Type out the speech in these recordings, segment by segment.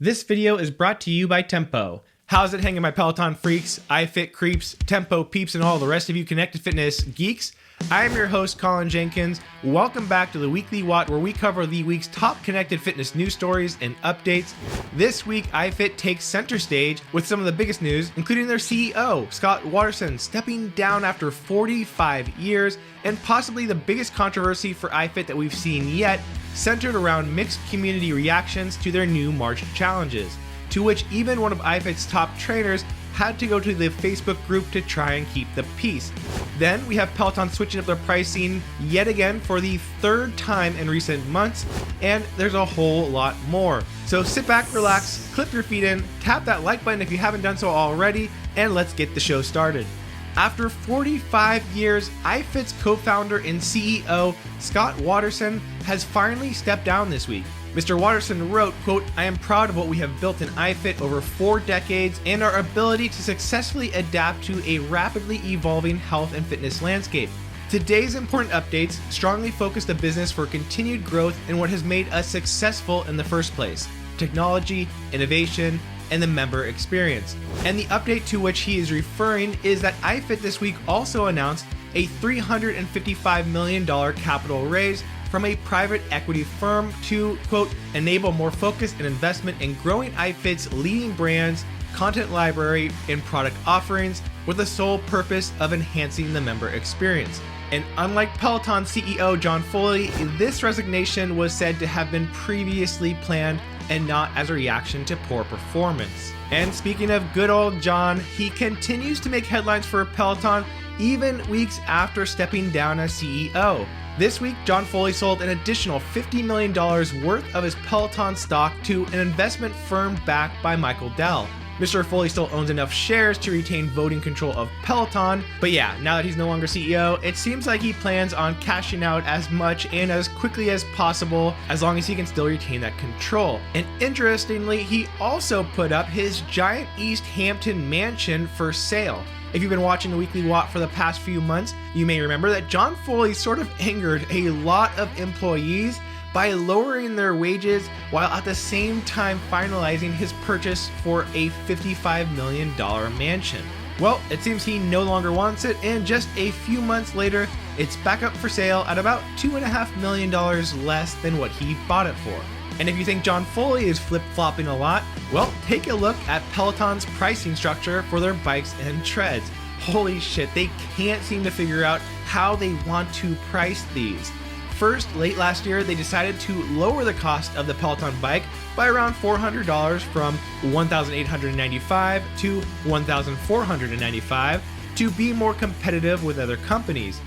This video is brought to you by Tempo. How's it hanging, my Peloton freaks, iFIT creeps, Tempo peeps, and all the rest of you connected fitness geeks? I am your host, Colin Jenkins. Welcome back to the Weekly Watt, where we cover the week's top connected fitness news stories and updates. This week, iFIT takes center stage with some of the biggest news, including their CEO, Scott Watterson, stepping down after 45 years, and possibly the biggest controversy for iFIT that we've seen yet, centered around mixed community reactions to their new March challenges, to which even one of iFIT's top trainers had to go to the Facebook group to try and keep the peace. Then we have Peloton switching up their pricing yet again for the third time in recent months, and there's a whole lot more. So sit back, relax, clip your feet in, tap that like button if you haven't done so already, and let's get the show started. After 45 years, iFIT's co-founder and CEO, Scott Watterson, has finally stepped down this week. Mr. Watterson wrote, quote, "I am proud of what we have built in iFIT over 4 decades and our ability to successfully adapt to a rapidly evolving health and fitness landscape. Today's important updates strongly focus the business for continued growth in what has made us successful in the first place: technology, innovation, and the member experience." And the update to which he is referring is that iFIT this week also announced a $355 million capital raise from a private equity firm to, quote, "enable more focus and investment in growing iFIT's leading brands, content library, and product offerings with the sole purpose of enhancing the member experience." And unlike Peloton CEO John Foley, this resignation was said to have been previously planned and not as a reaction to poor performance. And speaking of good old John, he continues to make headlines for Peloton even weeks after stepping down as CEO. This week, John Foley sold an additional $50 million worth of his Peloton stock to an investment firm backed by Michael Dell. Mr. Foley still owns enough shares to retain voting control of Peloton, but yeah, now that he's no longer CEO, it seems like he plans on cashing out as much and as quickly as possible, as long as he can still retain that control. And interestingly, he also put up his giant East Hampton mansion for sale. If you've been watching the Weekly Watt for the past few months, you may remember that John Foley sort of angered a lot of employees by lowering their wages while at the same time finalizing his purchase for a $55 million mansion. Well, it seems he no longer wants it, and just a few months later, it's back up for sale at about $2.5 million less than what he bought it for. And if you think John Foley is flip-flopping a lot, well, take a look at Peloton's pricing structure for their bikes and treads. Holy shit, they can't seem to figure out how they want to price these. First, late last year, they decided to lower the cost of the Peloton bike by around $400 from $1,895 to $1,495 to be more competitive with other companies.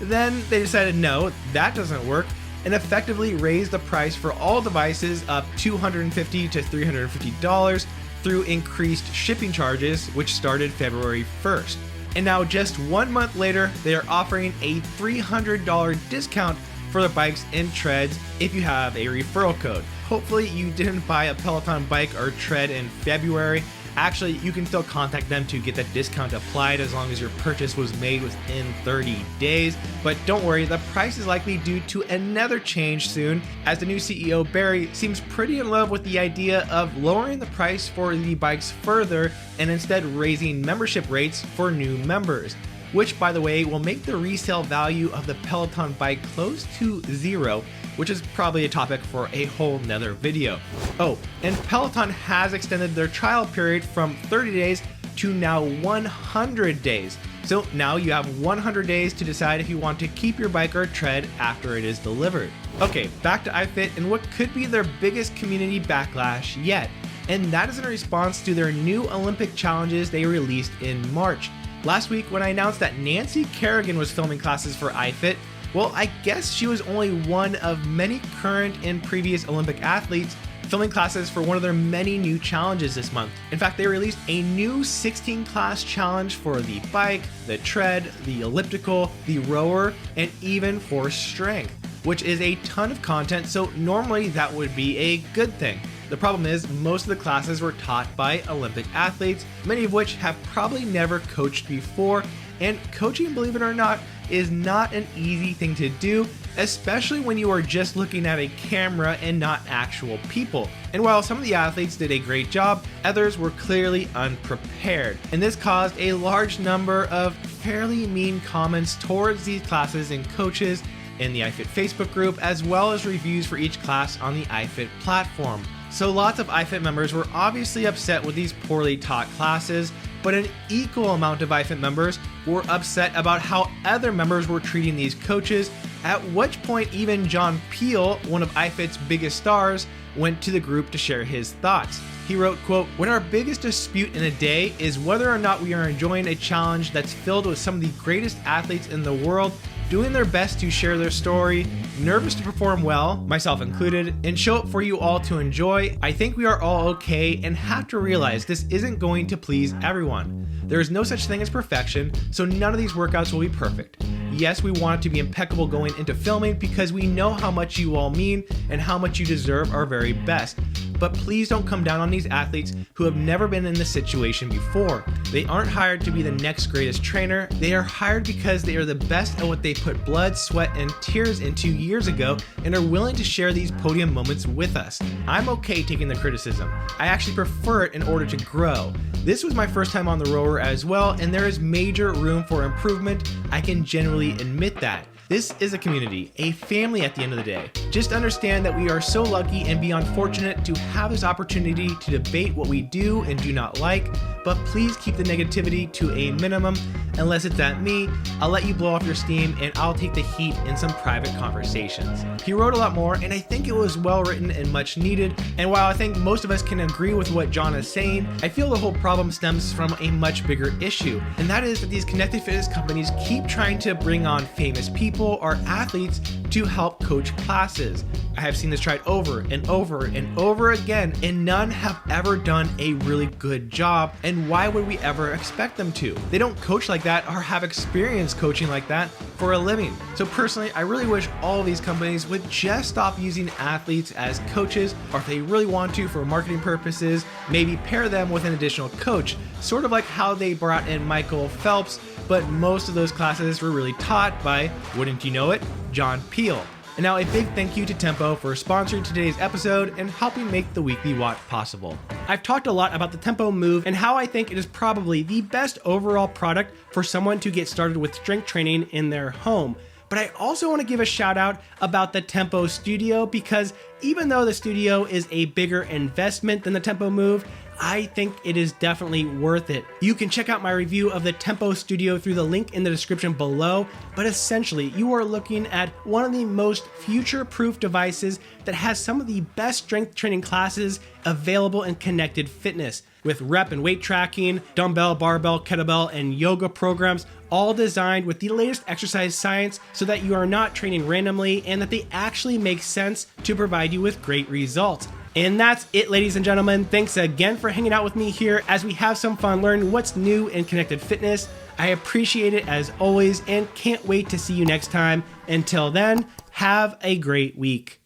Then they decided no, that doesn't work, and effectively raised the price for all devices up $250 to $350 through increased shipping charges, which started February 1st. And now just 1 month later, they are offering a $300 discount for the bikes and treads if you have a referral code. Hopefully you didn't buy a Peloton bike or tread in February. Actually, you can still contact them to get that discount applied as long as your purchase was made within 30 days. But don't worry, the price is likely due to another change soon, as the new CEO, Barry, seems pretty in love with the idea of lowering the price for the bikes further and instead raising membership rates for new members, which, by the way, will make the resale value of the Peloton bike close to zero, which is probably a topic for a whole nother video. Oh, and Peloton has extended their trial period from 30 days to now 100 days. So now you have 100 days to decide if you want to keep your bike or tread after it is delivered. Okay, back to iFIT and what could be their biggest community backlash yet, and that is in response to their new Olympic challenges they released in March. Last week, when I announced that Nancy Kerrigan was filming classes for iFIT, well, I guess she was only one of many current and previous Olympic athletes filming classes for one of their many new challenges this month. In fact, they released a new 16-class challenge for the bike, the tread, the elliptical, the rower, and even for strength, which is a ton of content, so normally that would be a good thing. The problem is most of the classes were taught by Olympic athletes, many of which have probably never coached before, and coaching, believe it or not, is not an easy thing to do, especially when you are just looking at a camera and not actual people. And while some of the athletes did a great job, others were clearly unprepared. And this caused a large number of fairly mean comments towards these classes and coaches in the iFIT Facebook group, as well as reviews for each class on the iFIT platform. So lots of iFIT members were obviously upset with these poorly taught classes, but an equal amount of iFIT members were upset about how other members were treating these coaches, at which point even John Peel, one of iFIT's biggest stars, went to the group to share his thoughts. He wrote, quote, "When our biggest dispute in a day is whether or not we are enjoying a challenge that's filled with some of the greatest athletes in the world, doing their best to share their story, nervous to perform well, myself included, and show up for you all to enjoy, I think we are all okay and have to realize this isn't going to please everyone. There is no such thing as perfection, so none of these workouts will be perfect. Yes, we want it to be impeccable going into filming because we know how much you all mean and how much you deserve our very best. But please don't come down on these athletes who have never been in this situation before. They aren't hired to be the next greatest trainer. They are hired because they are the best at what they put blood, sweat, and tears into years ago and are willing to share these podium moments with us. I'm okay taking the criticism. I actually prefer it in order to grow. This was my first time on the rower as well, and there is major room for improvement. I can genuinely admit that. This is a community, a family at the end of the day. Just understand that we are so lucky and beyond fortunate to have this opportunity to debate what we do and do not like, but please keep the negativity to a minimum. Unless it's at me, I'll let you blow off your steam and I'll take the heat in some private conversations." He wrote a lot more, and I think it was well written and much needed. And while I think most of us can agree with what John is saying, I feel the whole problem stems from a much bigger issue. And that is that these connected fitness companies keep trying to bring on famous people or athletes to help coach classes. I have seen this tried over and over and over again, and none have ever done a really good job. And why would we ever expect them to? They don't coach like that or have experience coaching like that for a living. So personally, I really wish all of these companies would just stop using athletes as coaches, or if they really want to for marketing purposes, maybe pair them with an additional coach, sort of like how they brought in Michael Phelps, but most of those classes were really taught by, wouldn't you know it, John Peel. And now a big thank you to Tempo for sponsoring today's episode and helping make the Weekly Watch possible. I've talked a lot about the Tempo Move and how I think it is probably the best overall product for someone to get started with strength training in their home. But I also want to give a shout out about the Tempo Studio, because even though the Studio is a bigger investment than the Tempo Move, I think it is definitely worth it. You can check out my review of the Tempo Studio through the link in the description below, but essentially you are looking at one of the most future-proof devices that has some of the best strength training classes available in connected fitness, with rep and weight tracking, dumbbell, barbell, kettlebell, and yoga programs, all designed with the latest exercise science so that you are not training randomly and that they actually make sense to provide you with great results. And that's it, ladies and gentlemen. Thanks again for hanging out with me here as we have some fun learning what's new in connected fitness. I appreciate it as always and can't wait to see you next time. Until then, have a great week.